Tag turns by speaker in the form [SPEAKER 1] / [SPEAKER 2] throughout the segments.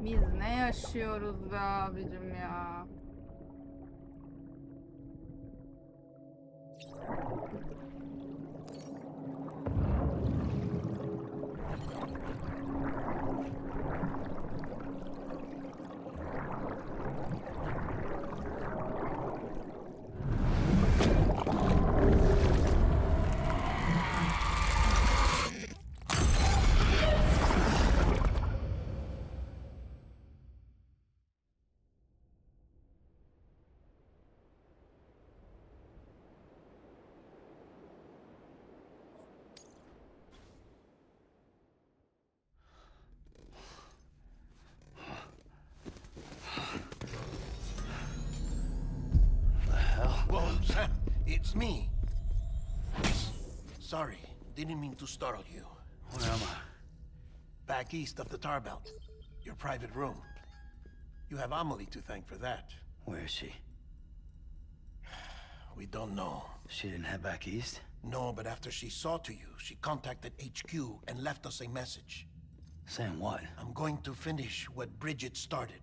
[SPEAKER 1] Biz ne yaşıyoruz be abicim ya.
[SPEAKER 2] Whoa, Sam, it's me. Sorry, didn't mean to startle you.
[SPEAKER 3] Where am I?
[SPEAKER 2] Back east of the tar belt. Your private room. You have Amelie to thank for that.
[SPEAKER 3] Where is she?
[SPEAKER 2] We don't know.
[SPEAKER 3] She didn't head back east?
[SPEAKER 2] No, but after she saw to you, she contacted HQ and left us a message.
[SPEAKER 3] Saying what?
[SPEAKER 2] I'm going to finish what Bridget started.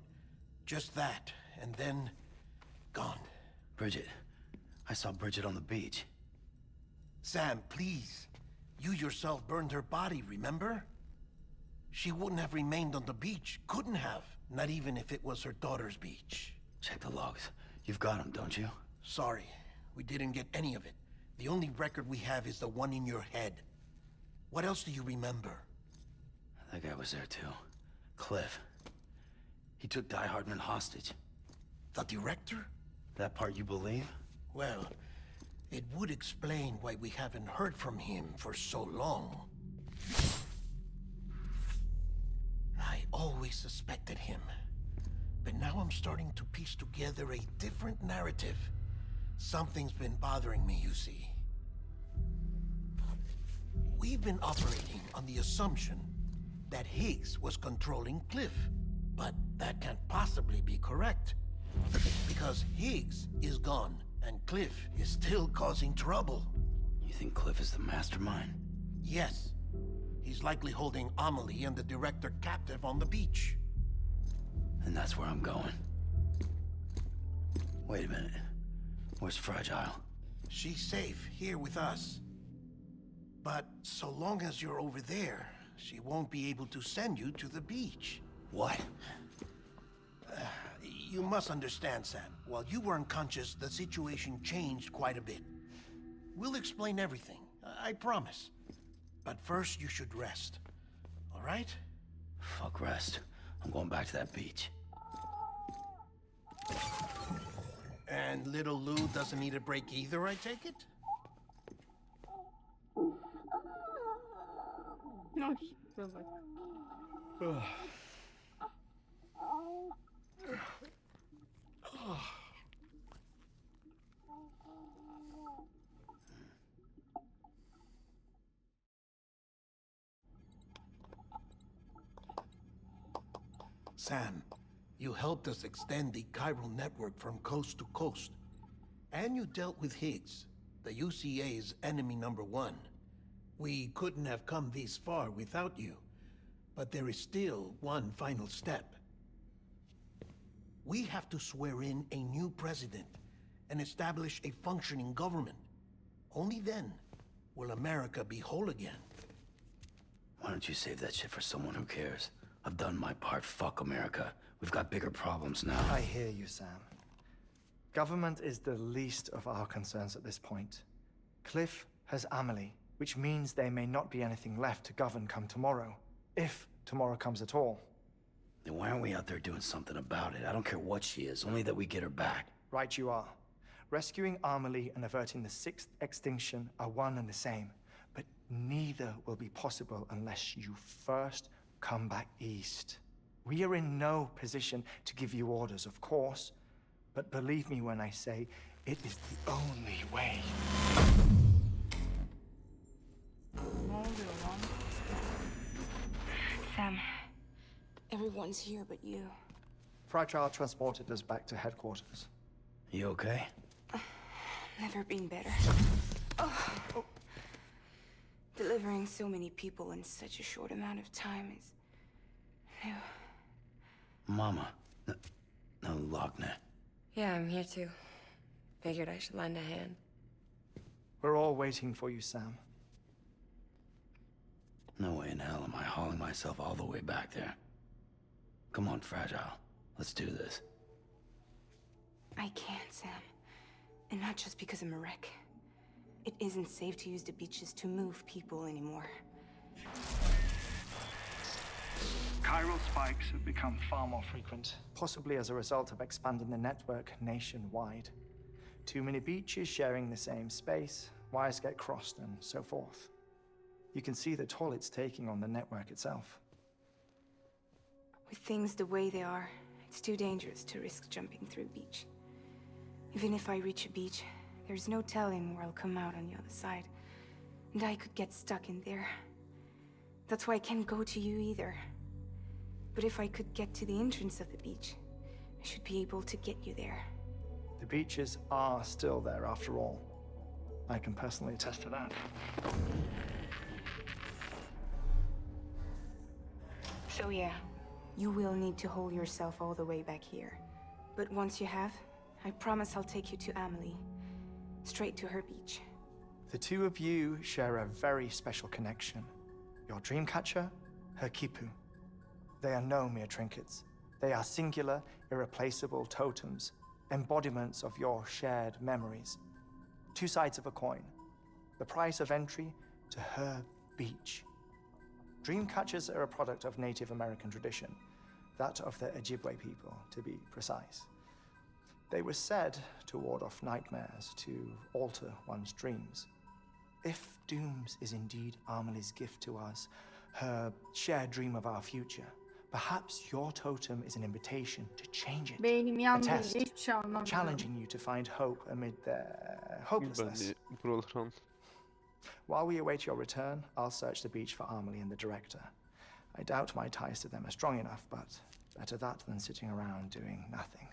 [SPEAKER 2] Just that, and then... gone.
[SPEAKER 3] Bridget. I saw Bridget on the beach.
[SPEAKER 2] Sam, please. You yourself burned her body, remember? She wouldn't have remained on the beach. Couldn't have. Not even if it was her daughter's beach.
[SPEAKER 3] Check the logs. You've got them, don't you?
[SPEAKER 2] Sorry, we didn't get any of it. The only record we have is the one in your head. What else do you remember?
[SPEAKER 3] That guy was there too. Cliff. He took Die Hardman hostage.
[SPEAKER 2] The director?
[SPEAKER 3] That part you believe?
[SPEAKER 2] Well, it would explain why we haven't heard from him for so long. I always suspected him. But now I'm starting to piece together a different narrative. Something's been bothering me, you see. We've been operating on the assumption that Higgs was controlling Cliff. But that can't possibly be correct. Because Higgs is gone, and Cliff is still causing trouble.
[SPEAKER 3] You think Cliff is the mastermind?
[SPEAKER 2] Yes. He's likely holding Amelie and the director captive on the beach.
[SPEAKER 3] And that's where I'm going. Wait a minute. Where's Fragile?
[SPEAKER 2] She's safe here with us. But so long as you're over there, she won't be able to send you to the beach.
[SPEAKER 3] What?
[SPEAKER 2] You must understand, Sam. While you were unconscious, the situation changed quite a bit. We'll explain everything, I promise. But first, you should rest. All right?
[SPEAKER 3] Fuck rest. I'm going back to that beach.
[SPEAKER 2] And little Lou doesn't need a break either, I take it?
[SPEAKER 1] No, bebek.
[SPEAKER 2] Sam, you helped us extend the chiral network from coast to coast. And you dealt with Higgs, the UCA's enemy #1. We couldn't have come this far without you, but there is still one final step. We have to swear in a new president and establish a functioning government. Only then will America be whole again.
[SPEAKER 3] Why don't you save that shit for someone who cares? I've done my part. Fuck America. We've got bigger problems now.
[SPEAKER 4] I hear you, Sam. Government is the least of our concerns at this point. Cliff has Amelie, which means there may not be anything left to govern come tomorrow. If tomorrow comes at all.
[SPEAKER 3] Then why aren't we out there doing something about it? I don't care what she is, only that we get her back.
[SPEAKER 4] Right you are. Rescuing Amelie and averting the 6th extinction are one and the same. But neither will be possible unless you first come back east. We are in no position to give you orders, of course. But believe me when I say, it is the only way.
[SPEAKER 1] Ne oluyor lan?
[SPEAKER 5] Sam, everyone's here but you.
[SPEAKER 4] Fragile transported us back to headquarters.
[SPEAKER 3] You okay?
[SPEAKER 5] Never been better. Oh. Delivering so many people in such a short amount of time is new.
[SPEAKER 3] Mama. No, Logne.
[SPEAKER 5] Yeah, I'm here too. Figured I should lend a hand.
[SPEAKER 4] We're all waiting for you, Sam.
[SPEAKER 3] No way in hell am I hauling myself all the way back there. Come on, Fragile. Let's do this.
[SPEAKER 5] I can't, Sam. And not just because I'm a wreck. It isn't safe to use the beaches to move people anymore.
[SPEAKER 4] Chiral spikes have become far more frequent, possibly as a result of expanding the network nationwide. Too many beaches sharing the same space, wires get crossed, and so forth. You can see the toll it's taking on the network itself.
[SPEAKER 5] With things the way they are, it's too dangerous to risk jumping through a beach. Even if I reach a beach, there's no telling where I'll come out on the other side. And I could get stuck in there. That's why I can't go to you either. But if I could get to the entrance of the beach, I should be able to get you there.
[SPEAKER 4] The beaches are still there after all. I can personally attest to that.
[SPEAKER 5] So yeah, you will need to hold yourself all the way back here. But once you have, I promise I'll take you to Amelie. Straight to her beach.
[SPEAKER 4] The two of you share a very special connection. Your dreamcatcher, her kipu. They are no mere trinkets. They are singular, irreplaceable totems, embodiments of your shared memories. Two sides of a coin. The price of entry to her beach. Dreamcatchers are a product of Native American tradition, that of the Ojibwe people, to be precise. They were said to ward off nightmares, to alter one's dreams. If Dooms is indeed Amelie's gift to us, her shared dream of our future, perhaps your totem is an invitation to change it.
[SPEAKER 1] Beynim
[SPEAKER 4] A
[SPEAKER 1] yandı.
[SPEAKER 4] test,
[SPEAKER 1] Hiçbir şey anlamıyorum.
[SPEAKER 4] challenging you to find hope amid their
[SPEAKER 6] Ben
[SPEAKER 4] hopelessness.
[SPEAKER 6] de buraları an.
[SPEAKER 4] While we await your return, I'll search the beach for Amelie and the director. I doubt my ties to them are strong enough, but better that than sitting around doing nothing.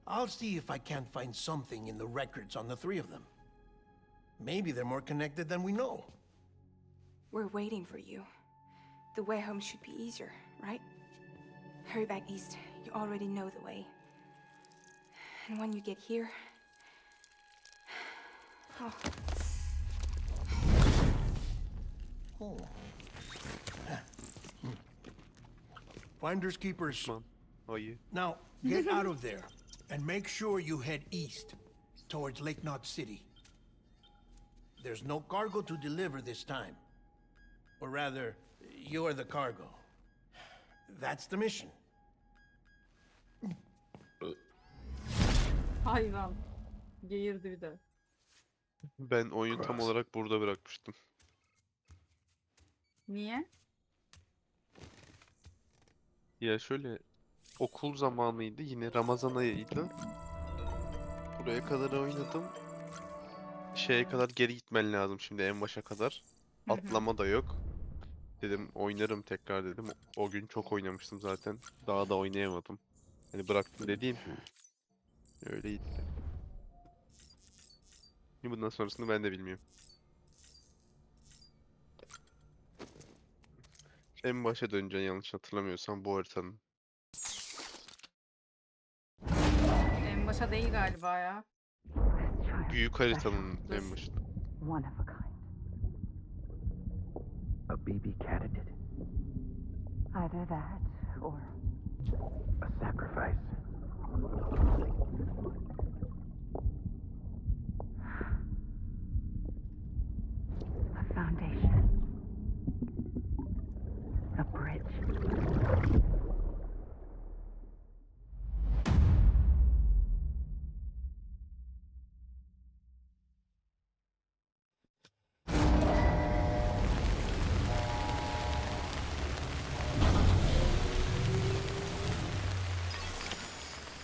[SPEAKER 2] I'll see if I can't find something in the records on the three of them. Maybe they're more connected than we know.
[SPEAKER 5] We're waiting for you. The way home should be easier, right? Hurry back east. You already know the way. And when you get here... Oh,
[SPEAKER 2] Oh. Finders keepers.
[SPEAKER 6] Tamam. Ayı.
[SPEAKER 2] Now, get out of there and make sure you head east towards Lake Knot City. There's no cargo to deliver this time. Or rather, you're the cargo. That's the mission.
[SPEAKER 1] Hayvan. Geğirdi bir de.
[SPEAKER 6] Ben oyunu tam olarak burada bırakmıştım.
[SPEAKER 1] Niye?
[SPEAKER 6] Ya şöyle okul zamanıydı, yine Ramazan ayıydı. Buraya kadar oynadım. Şeye kadar geri gitmen lazım şimdi, en başa kadar. Atlama da yok. Dedim oynarım tekrar dedim. O gün çok oynamıştım zaten. Daha da oynayamadım. Hani bıraktım dediğim öyleydi. Bundan sonrasını ben de bilmiyorum. En başa döneceksin yanlış hatırlamıyorsam bu haritanın.
[SPEAKER 1] En başa değil galiba ya.
[SPEAKER 6] Büyük haritanın en başında.
[SPEAKER 7] One of a kind.
[SPEAKER 3] A BB candidate.
[SPEAKER 7] Either that or
[SPEAKER 3] A sacrifice.
[SPEAKER 7] a foundation. A bridge.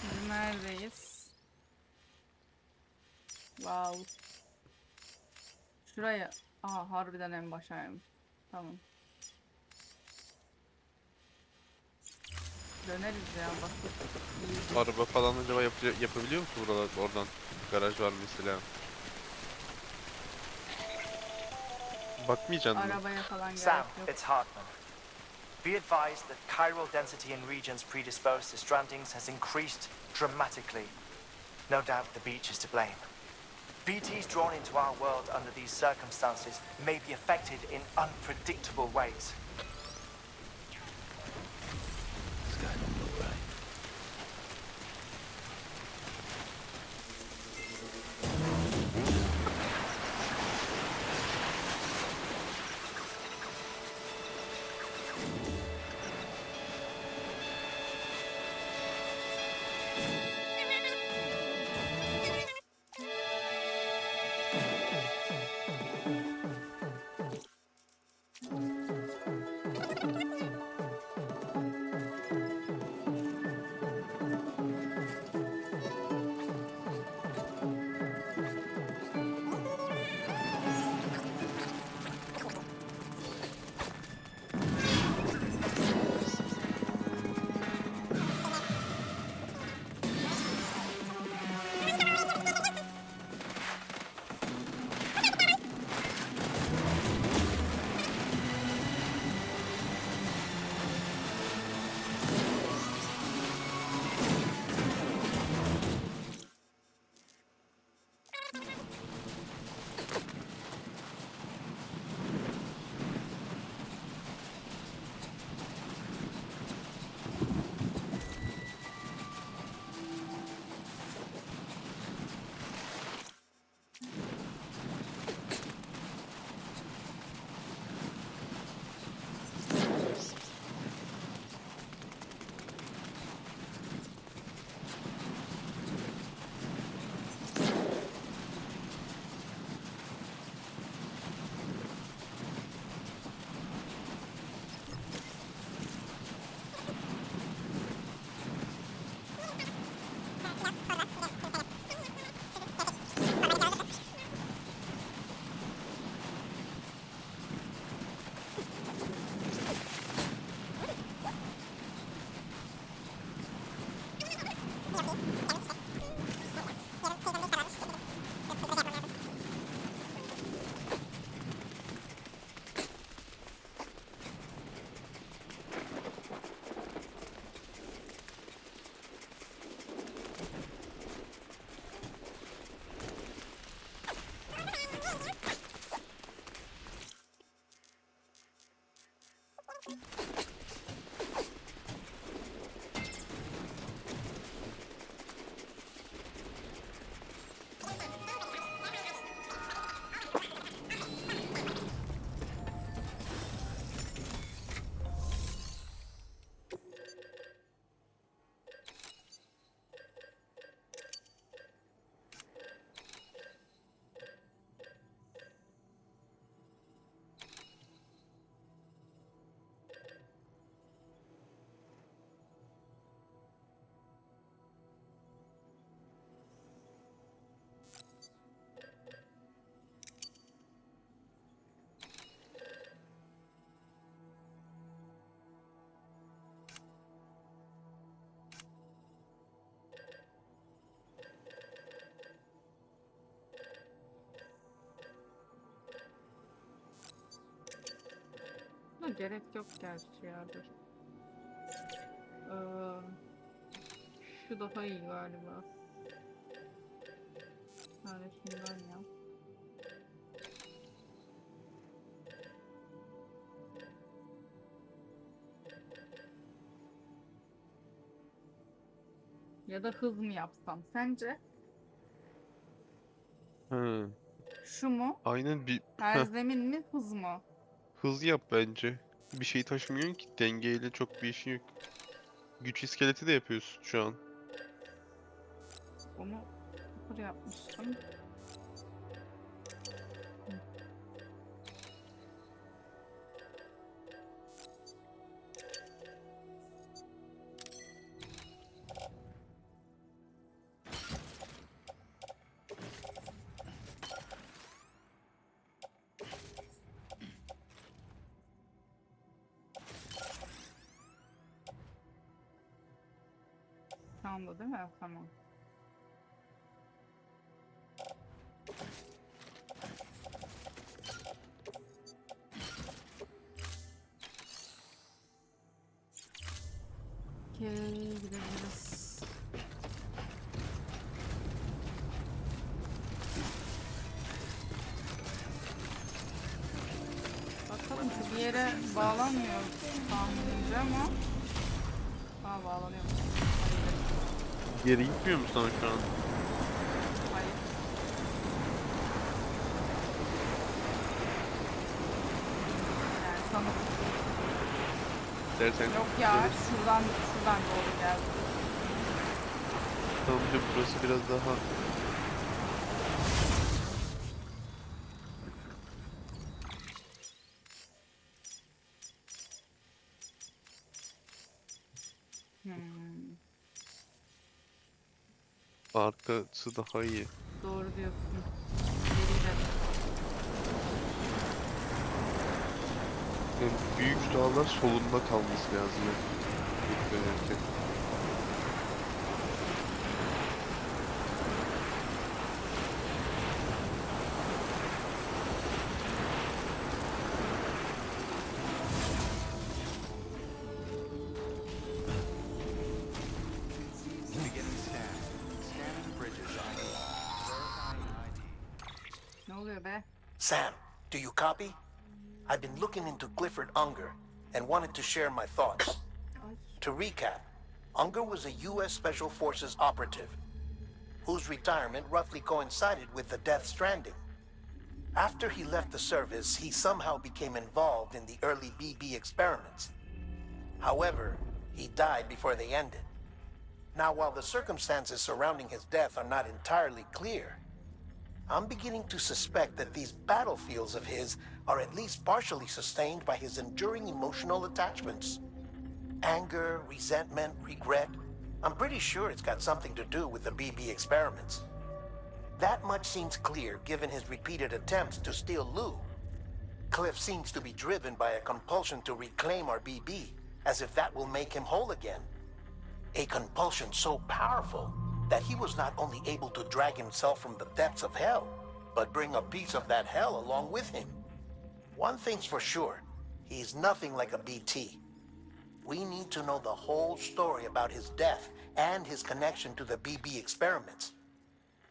[SPEAKER 1] Biz neredeyiz? Wow. Şuraya. Aha, harbiden en başaymış. Tamam. Döneriz ya, basit. İyi.
[SPEAKER 6] Araba falan acaba yapabiliyor musun buralar, oradan? Garaj var mesela. Bakmayacaksın mı?
[SPEAKER 1] Arabaya falan gerek
[SPEAKER 4] Sam,
[SPEAKER 1] yok.
[SPEAKER 4] it's Hartman. Be advised that chiral density in regions predisposed to strandings has increased dramatically. No doubt the beach is to blame. BTs drawn into our world under these circumstances may be affected in unpredictable ways.
[SPEAKER 3] This guy don't look right.
[SPEAKER 1] Buna gerek yok gerçi ya, dur. Şu daha iyi galiba. Hadi şundan ya. Ya da hız mı yapsam sence?
[SPEAKER 6] Hı.
[SPEAKER 1] Şu mu?
[SPEAKER 6] Aynen bir
[SPEAKER 1] Erzemin mi, hız mı?
[SPEAKER 6] hız yap bence. Bir şey taşımıyorsun ki, dengeyle çok bir işin yok. Güç iskeleti de yapıyorsun şu an.
[SPEAKER 1] Onu sıfır yapmıştım. Tamam değil mi? Tamam. Okey, gidebiliriz. Bakalım şu bir yere bağlanmıyor tahminimce ama. Ha, bağlanıyor.
[SPEAKER 6] Geri gitmiyor mu sana şu an?
[SPEAKER 1] Hayır. Yani sanırım.
[SPEAKER 6] Dersen
[SPEAKER 1] Yok ya, şuradan doğru geldi.
[SPEAKER 6] sanırım burası biraz daha arkası daha iyi.
[SPEAKER 1] Doğru diyorsun. Geriyle.
[SPEAKER 6] Yani büyük dağlar solunda kalması lazım. Yani.
[SPEAKER 1] Ne oluyor be?
[SPEAKER 2] Sam, do you copy? I've been looking into Clifford Unger and wanted to share my thoughts. To recap, Unger was a U.S. Special Forces operative whose retirement roughly coincided with the death Stranding. After he left the service, he somehow became involved in the early BB experiments. However, he died before they ended. Now, while the circumstances surrounding his death are not entirely clear, I'm beginning to suspect that these battlefields of his are at least partially sustained by his enduring emotional attachments. Anger, resentment, regret. I'm pretty sure it's got something to do with the BB experiments. That much seems clear given his repeated attempts to steal Lou. Cliff seems to be driven by a compulsion to reclaim our BB, as if that will make him whole again. A compulsion so powerful that he was not only able to drag himself from the depths of hell, but bring a piece of that hell along with him. One thing's for sure, he's nothing like a BT. We need to know the whole story about his death and his connection to the BB experiments.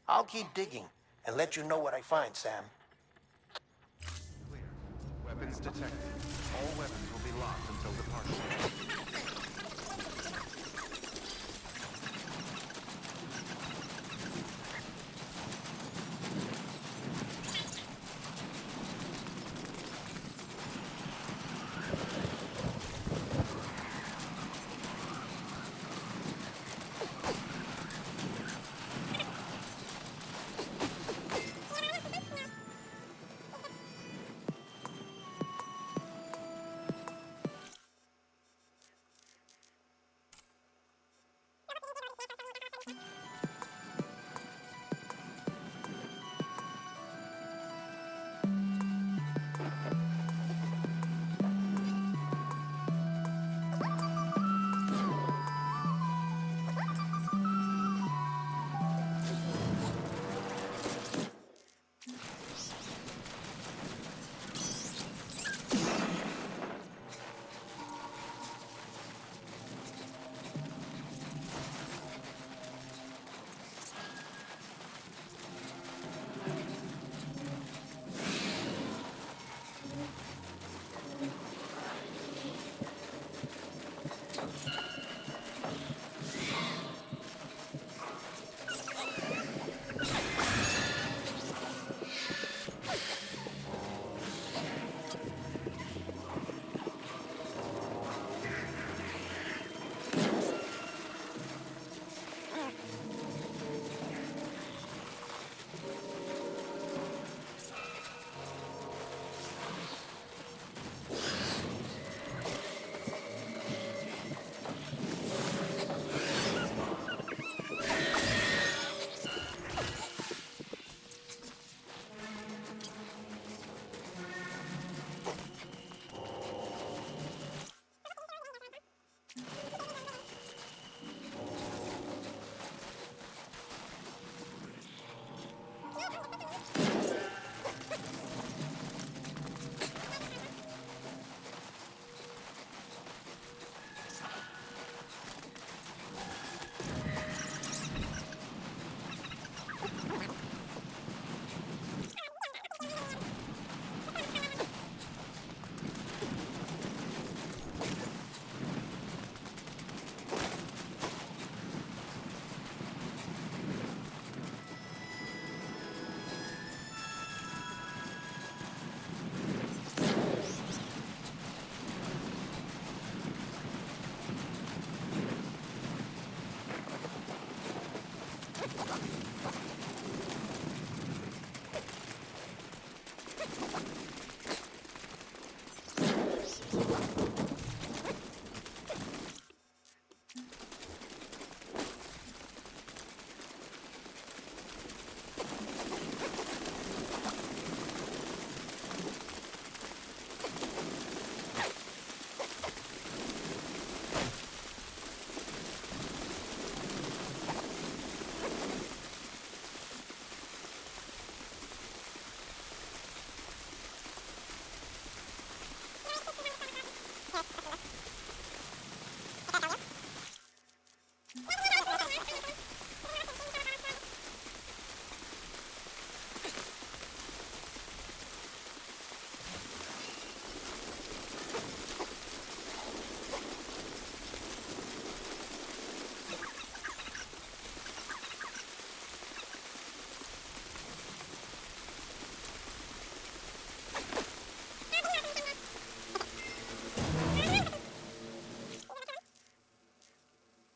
[SPEAKER 2] I'll keep digging and let you know what I find, Sam.
[SPEAKER 8] Clear. Weapons detected. All weapons will be locked until departure.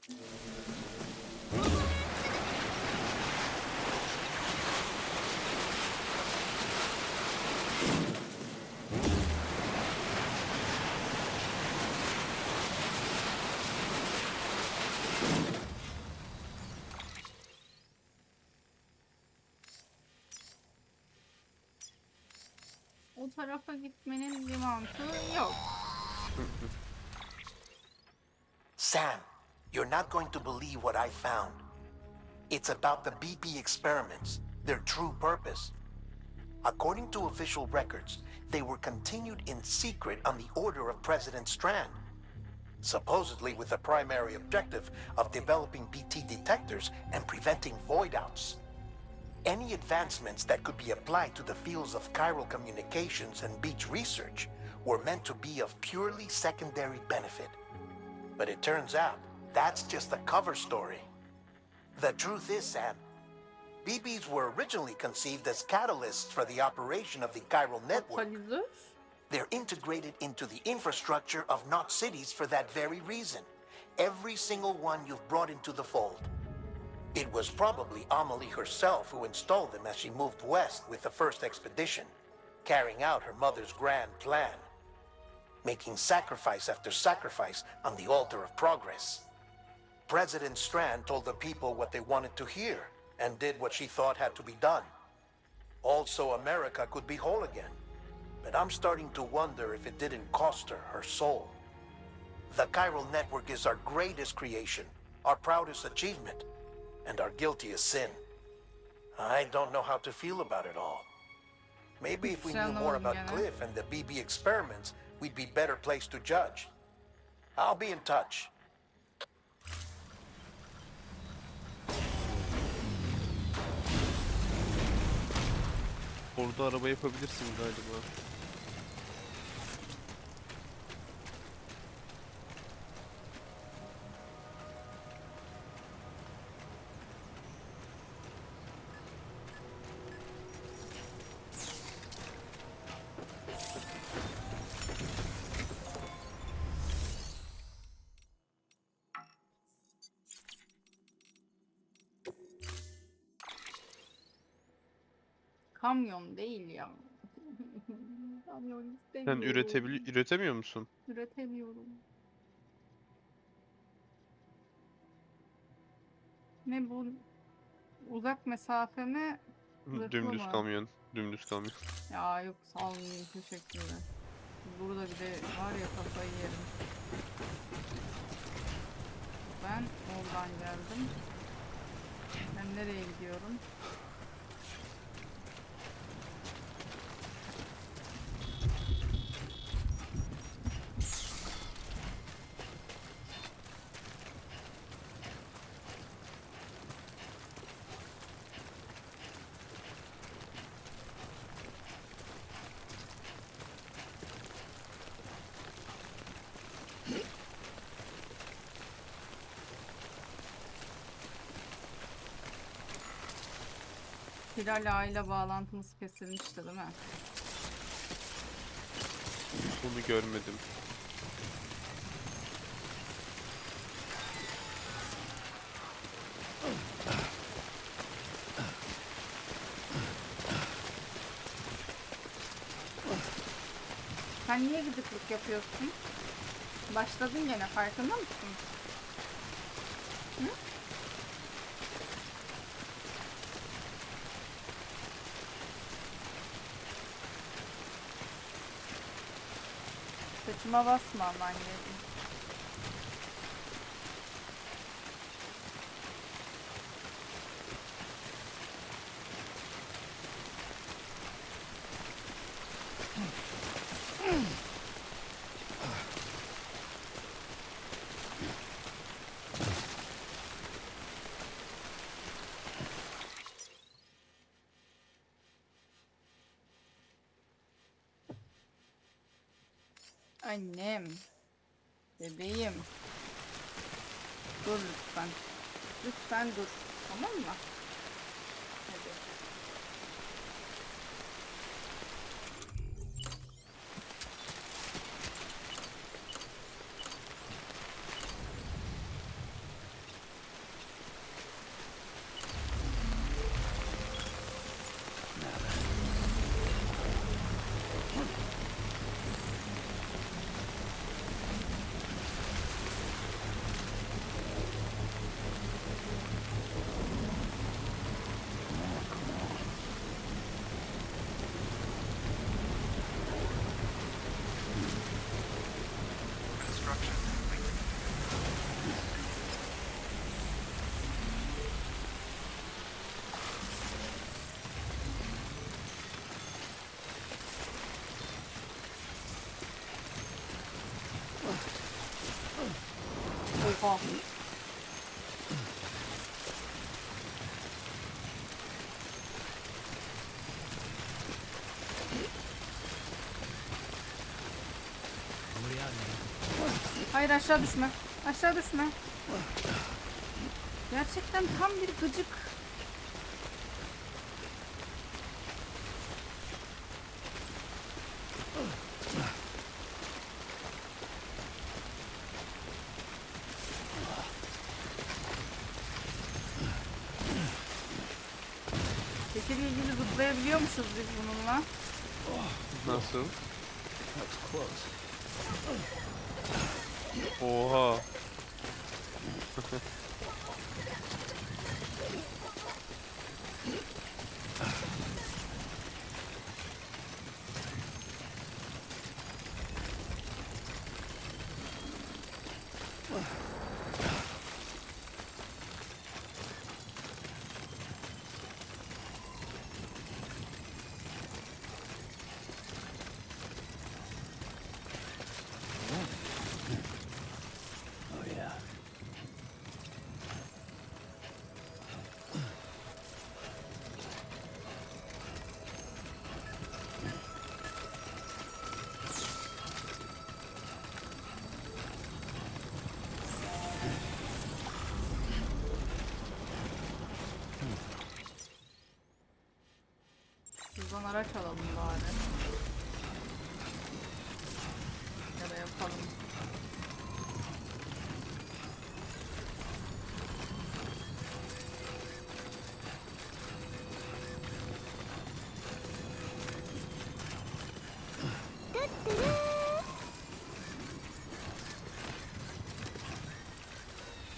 [SPEAKER 1] O tarafa gitmenin bir mantığı yok.
[SPEAKER 2] Sam, you're not going to believe what I found. It's about the BP experiments, their true purpose. According to official records, they were continued in secret on the order of President Strand, supposedly with the primary objective of developing BT detectors and preventing void-outs. Any advancements that could be applied to the fields of chiral communications and beach research were meant to be of purely secondary benefit. But it turns out, that's just a cover story. The truth is, Sam, BBs were originally conceived as catalysts for the operation of the chiral network.
[SPEAKER 1] Katalizör.
[SPEAKER 2] They're integrated into the infrastructure of not cities for that very reason. Every single one you've brought into the fold. It was probably Amelie herself who installed them as she moved west with the first expedition, carrying out her mother's grand plan, making sacrifice after sacrifice on the altar of progress. President Strand told the people what they wanted to hear and did what she thought had to be done. Also, America could be whole again. But I'm starting to wonder if it didn't cost her her soul. The chiral network is our greatest creation, our proudest achievement, and our guiltiest sin. I don't know how to feel about it all. Maybe if we knew more about Cliff and the BB experiments, we'd be better placed to judge. I'll be in touch.
[SPEAKER 6] Orada araba yapabilirsin galiba.
[SPEAKER 1] Kamyon değil ya. Kamyon
[SPEAKER 6] Sen
[SPEAKER 1] istemiyorum.
[SPEAKER 6] üretemiyor musun?
[SPEAKER 1] Üretemiyorum. Ne bu? Uzak mesafe mi? Zırhlı
[SPEAKER 6] Dümdüz
[SPEAKER 1] mı?
[SPEAKER 6] kamyon. Dümdüz kamyon.
[SPEAKER 1] Ya yok salmayayım, teşekkürler. Burada bir de var ya, kafayı yerim. Ben oradan geldim. Ben nereye gidiyorum? Hilal aile bağlantımız kesilmişti değil mi?
[SPEAKER 6] Onu görmedim.
[SPEAKER 1] Sen niye gıdıklık yapıyorsun? Başladın gene, farkında mısın? Hı? Saçıma basma aman yedim. Annem. Bebeğim. Dur lütfen. Lütfen dur. Tamam mı? Hadi. Oha. Hayır, aşağı düşme. Aşağı düşme. Gerçekten tam bir gıcık. Şekil ilgili zıplayabiliyormuşuz biz bununla.
[SPEAKER 6] Nasıl?
[SPEAKER 3] That's close.
[SPEAKER 6] Oha.
[SPEAKER 3] Oh yeah.
[SPEAKER 1] Buradan araç alalım bari. Ya da yapalım.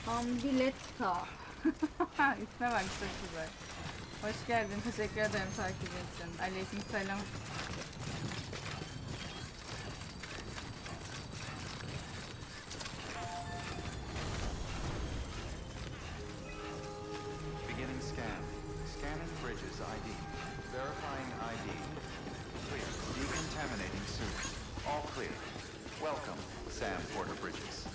[SPEAKER 1] Ambiletta. İsme bak, çok güzel. Hoş geldin. Teşekkür ederim takip için. Aleykümselam.
[SPEAKER 8] Beginning scan. Scanning bridges ID. Verifying ID. Clear. Decontaminating soon. All clear. Welcome, Sam Porter Bridges.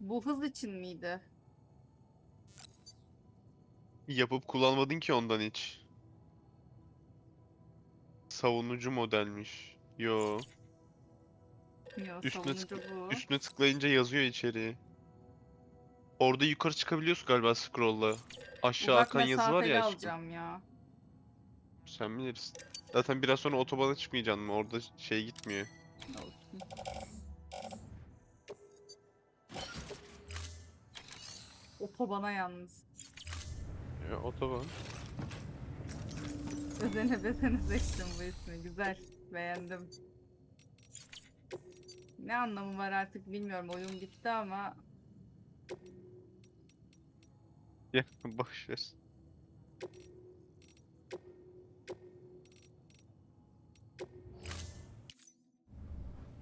[SPEAKER 1] Bu hız için miydi?
[SPEAKER 6] Yapıp kullanmadın ki ondan hiç. Savunucu modelmiş. Yo.
[SPEAKER 1] Yok,
[SPEAKER 6] Üstüne,
[SPEAKER 1] savunucu bu.
[SPEAKER 6] üstüne tıklayınca yazıyor içeriği. Orada yukarı çıkabiliyorsun galiba scroll'la. Aşağı
[SPEAKER 1] Uzak
[SPEAKER 6] akan yazı var
[SPEAKER 1] mesafeli
[SPEAKER 6] ya aşkım.
[SPEAKER 1] alacağım ya.
[SPEAKER 6] Sen bilirsin. Zaten biraz sonra otobana çıkmayacaksın mı? Orada şey gitmiyor.
[SPEAKER 1] Olsun. Otobana yalnız.
[SPEAKER 6] Ya, otoban.
[SPEAKER 1] Özene bezene seçtim bu ismi. Güzel. Beğendim. Ne anlamı var artık bilmiyorum. Oyun bitti ama
[SPEAKER 6] Ya boş ver.